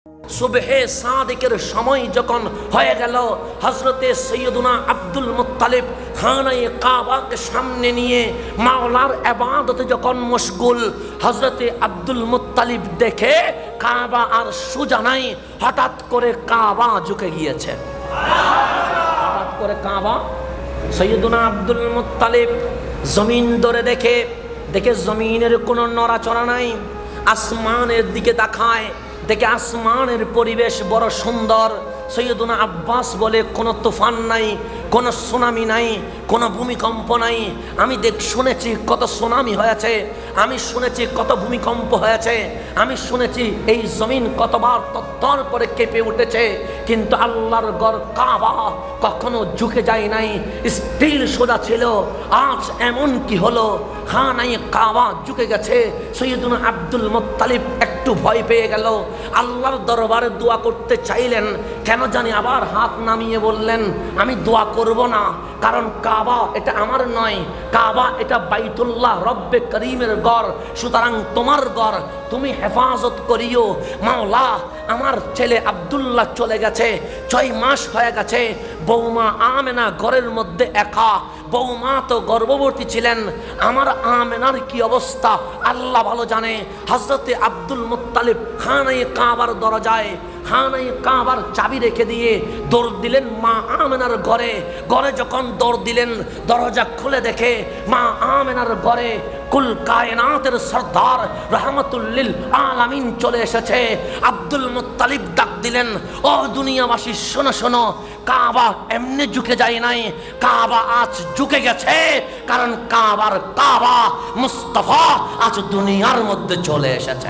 সুবহে সাদিকের সময় যখন হয়ে গেল, হযরতে সৈয়দুনা আব্দুল মুত্তালিব খানায়ে কাবাকে সামনে নিয়ে মাওলার ইবাদতে যখন মশগুল, হযরতে আব্দুল মুত্তালিব দেখে কাবা আর সোজা নাই, হঠাৎ করে কাবা ঝুঁকে গিয়েছে। হঠাৎ করে কাবা, সৈয়দুনা আব্দুল মুত্তালিব জমিন ধরে দেখে জমিনের কোনো নড়াচড়া নাই। আসমানের দিকে তাকায়, দেখে আসমানের পরিবেশ বড় সুন্দর। সৈয়দুনা আব্বাস বলে কোনো তুফান নাই, কোনো সুনামি নাই, কোনো ভূমিকম্প নাই। আমি শুনেছি কত সুনামি হয়েছে, আমি শুনেছি কত ভূমিকম্প হয়েছে, আমি শুনেছি এই জমিন কতবার তত্তর করে কেঁপে উঠেছে, কিন্তু আল্লাহর ঘর কাবা কখনো ঝুঁকে যায় নাই, স্টিল সোজা ছিল। আজ এমন কি হলো, খানায়ে কাবা ঝুঁকে গেছে। সৈয়দুনা আব্দুল মুত্তালিব একটু ভয় পেয়ে গেল, আল্লাহর দরবারে দোয়া করতে চাইলেন, কেন জানি আবার হাত নামিয়ে বললেন, আমি দোয়া করব না, কারণ কাবা এটা আমার নয়, কাবা এটা বাইতুল্লাহ রব্বে করিমের ঘর, সুতরাং তোমার ঘর, তুমি হেফাজত করিও। মাওলা, আমার ছেলে আব্দুল্লাহ চলে গেছে, 6 মাস হয়ে গেছে, বৌমা আমেনা ঘরের মধ্যে একা, বৌমা তো গর্ভবতী ছিলেন, আমার আমেনার কি অবস্থা আল্লাহ ভালো জানে। হযরতে আব্দুল মুত্তালিব খানায়ে কাবার দরজায়, খানায়ে কাবার চাবি রেখে দিয়ে দৌড় দিলেন মা আমেনার ঘরে। ঘরে যখন দৌড় দিলেন, দরজা খুলে দেখে মা আমেনার ঘরে কুল কায়নাতের সরদার রহমাতুল লিল আলামিন চলে এসেছে। আব্দুল মুত্তালিব ডাক দিলেন, ও দুনিয়াবাসী শোনো শোনো, কাবা এমনি ঝুঁকে যায় নাই, কাবা আজ ঝুঁকে গেছে, কারণ কাবার কাবা মুস্তাফা আজ দুনিয়ার মধ্যে চলে এসেছে।